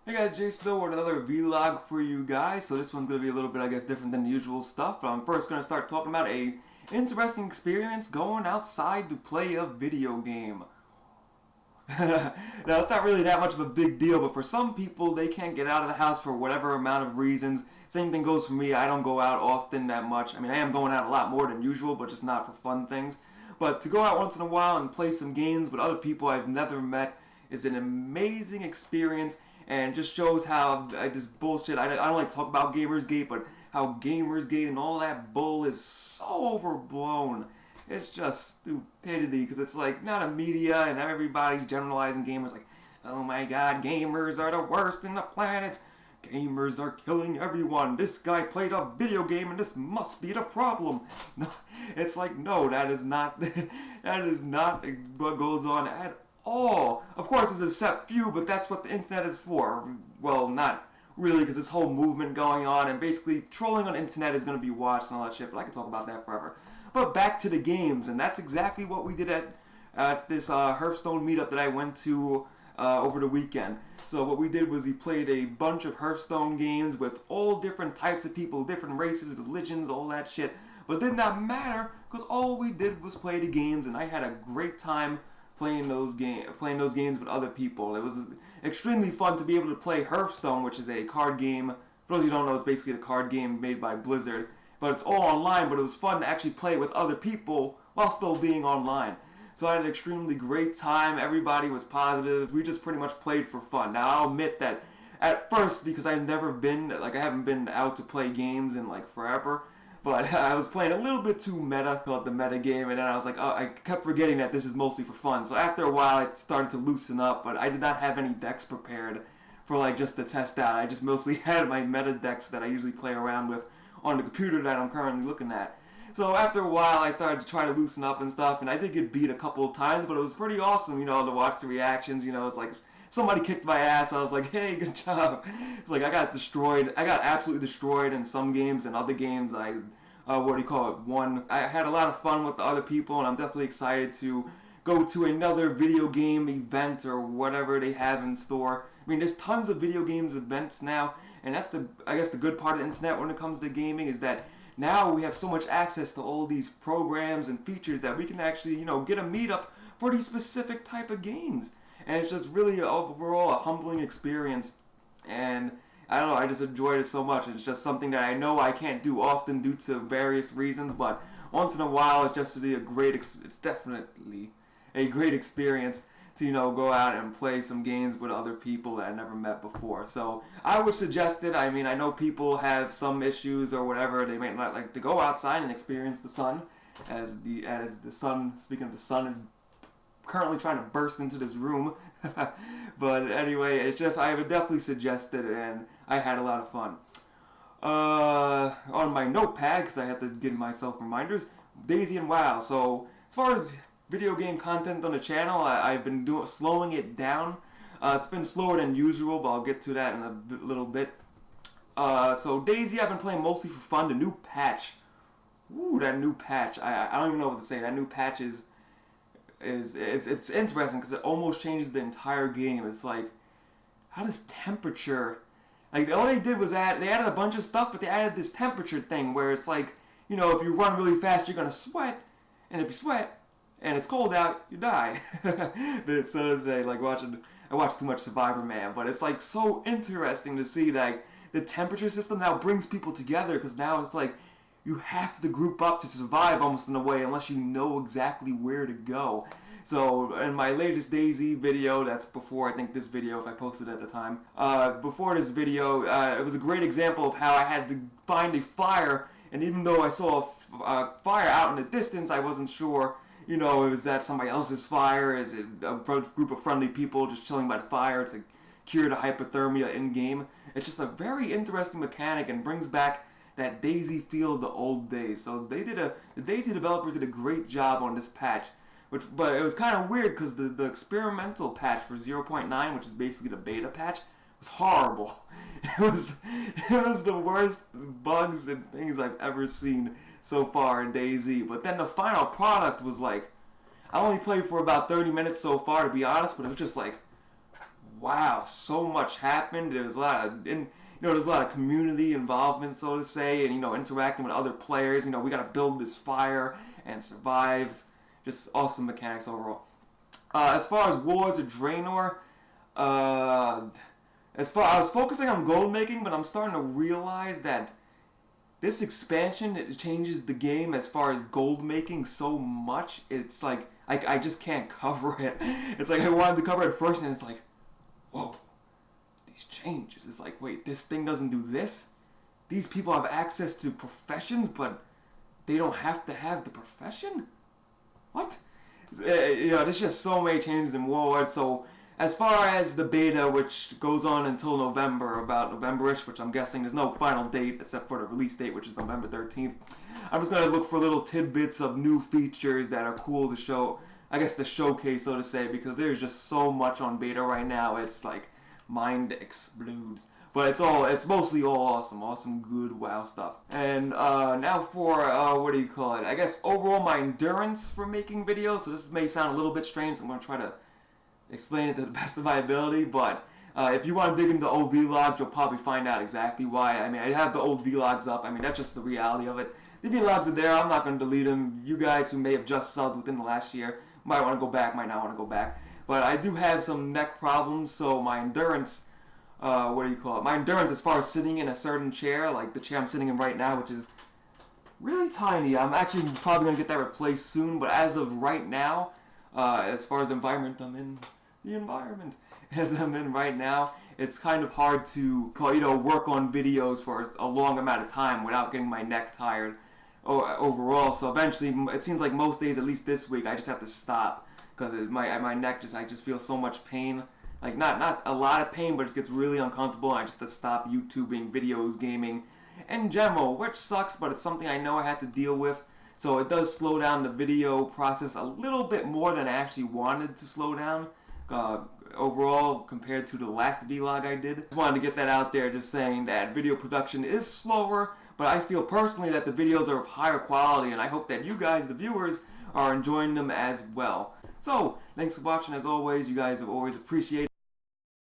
Hey guys, Jsnow with another vlog for you guys. So this one's going to be a little bit, I guess, different than the usual stuff. But I'm first going to start talking about a interesting experience going outside to play a video game. Now, it's not really that much of a big deal, but for some people, they can't get out of the house for whatever amount of reasons. Same thing goes for me. I don't go out often that much. I mean, I am going out a lot more than usual, but just not for fun things. But to go out once in a while and play some games with other people I've never met is an amazing experience, and just shows how this bullshit, I don't like to talk about Gamersgate, but how Gamersgate and all that bull is so overblown. It's just stupidity, because it's like, not a media, and everybody's generalizing gamers like, oh my god, gamers are the worst in the planet. Gamers are killing everyone. This guy played a video game and this must be the problem. No, it's like, no, that is not that is not what goes on at all. Of course, there's a set few, but that's what the internet is for. Well, not really, because this whole movement going on, and basically trolling on the internet is going to be watched and all that shit, but I can talk about that forever. But back to the games, and that's exactly what we did at this Hearthstone meetup that I went to over the weekend. So what we did was we played a bunch of Hearthstone games with all different types of people, different races, religions, all that shit. But it did not matter, because all we did was play the games, and I had a great time playing those games with other people. It was extremely fun to be able to play Hearthstone, which is a card game. For those of you who don't know, it's basically a card game made by Blizzard. But it's all online, but it was fun to actually play with other people while still being online. So I had an extremely great time. Everybody was positive. We just pretty much played for fun. Now, I'll admit that at first, because I haven't been out to play games in like forever, but I was playing a little bit too meta, called the meta game, and then I was like, oh, I kept forgetting that this is mostly for fun. So after a while, I started to loosen up, but I did not have any decks prepared for like just to test out. I just mostly had my meta decks that I usually play around with on the computer that I'm currently looking at. So after a while, I started to try to loosen up and stuff, and I did get beat a couple of times, but it was pretty awesome, to watch the reactions. It's like somebody kicked my ass. I was like, hey, good job. It's like I got destroyed. I got absolutely destroyed in some games, and other games won. I had a lot of fun with the other people, and I'm definitely excited to go to another video game event or whatever they have in store. I mean, there's tons of video games events now, and that's I guess the good part of the internet when it comes to gaming is that now we have so much access to all these programs and features that we can actually, get a meetup for these specific type of games. And it's just really overall a humbling experience. And I don't know, I just enjoyed it so much. It's just something that I know I can't do often due to various reasons, but once in a while it's just really it's definitely a great experience to go out and play some games with other people that I never met before. So I would suggest it. I mean, I know people have some issues or whatever. They might not like to go outside and experience the sun, as the sun. Speaking of the sun, is currently trying to burst into this room. But anyway, it's just I would definitely suggest it, and I had a lot of fun. On my notepad, because I have to give myself reminders, Dayz and WoW. So as far as video game content on the channel, I've been slowing it down. It's been slower than usual, but I'll get to that in a little bit. So Dayz, I've been playing mostly for fun. The new patch, that new patch. I don't even know what to say. That new patch is it's interesting because it almost changes the entire game. It's like, how does temperature? Like, all they did was they added a bunch of stuff, but they added this temperature thing where it's like, if you run really fast, you're gonna sweat, and if you sweat and it's cold out, you die. So to say, like I watched too much Survivor Man, but it's like so interesting to see that the temperature system now brings people together, because now it's like you have to group up to survive almost in a way, unless you know exactly where to go. So in my latest Dayz video, that's before I think this video, if I posted it at the time, before this video, it was a great example of how I had to find a fire, and even though I saw a fire out in the distance, I wasn't sure, is that somebody else's fire? Is it a group of friendly people just chilling by the fire to cure the hypothermia in-game? It's just a very interesting mechanic and brings back that Dayz feel of the old days. So the Dayz developers did a great job on this patch. But it was kind of weird because the experimental patch for 0.9, which is basically the beta patch, was horrible. It was the worst bugs and things I've ever seen so far in Dayz. But then the final product was like, I only played for about 30 minutes so far, to be honest, but it was just like, wow, so much happened. There's a lot of, there's a lot of community involvement, so to say, and, interacting with other players. We got to build this fire and survive. Just awesome mechanics overall. As far as WoD or Draenor, I was focusing on gold making, but I'm starting to realize that this expansion, it changes the game as far as gold making so much. It's like I just can't cover it. It's like I wanted to cover it first, and it's like, whoa, these changes. It's like, wait, this thing doesn't do this? These people have access to professions, but they don't have to have the profession? What? There's just so many changes in WoD. So as far as the beta, which goes on until November, about November-ish, which I'm guessing there's no final date except for the release date, which is November 13th. I'm just going to look for little tidbits of new features that are cool to show, I guess the showcase, so to say, because there's just so much on beta right now. It's like mind explodes. But it's mostly all awesome, good WoW stuff. And now for, I guess overall my endurance for making videos. So this may sound a little bit strange, so I'm going to try to explain it to the best of my ability. But if you want to dig into old vlogs, you'll probably find out exactly why. I mean, I have the old vlogs up. I mean, that's just the reality of it. The vlogs are there. I'm not going to delete them. You guys who may have just subbed within the last year might want to go back, might not want to go back. But I do have some neck problems, so my endurance... My endurance as far as sitting in a certain chair, like the chair I'm sitting in right now, which is really tiny. I'm actually probably going to get that replaced soon, but as of right now, as far as the environment I'm in, as I'm in right now, it's kind of hard to, work on videos for a long amount of time without getting my neck tired overall. So eventually, it seems like most days, at least this week, I just have to stop because my neck I just feel so much pain. Like, not a lot of pain, but it just gets really uncomfortable, and I just have to stop YouTubing, videos, gaming, in general, which sucks, but it's something I know I had to deal with. So it does slow down the video process a little bit more than I actually wanted to slow down, overall, compared to the last vlog I did. Just wanted to get that out there, just saying that video production is slower, but I feel personally that the videos are of higher quality, and I hope that you guys, the viewers, are enjoying them as well. So, thanks for watching as always. You guys have always appreciated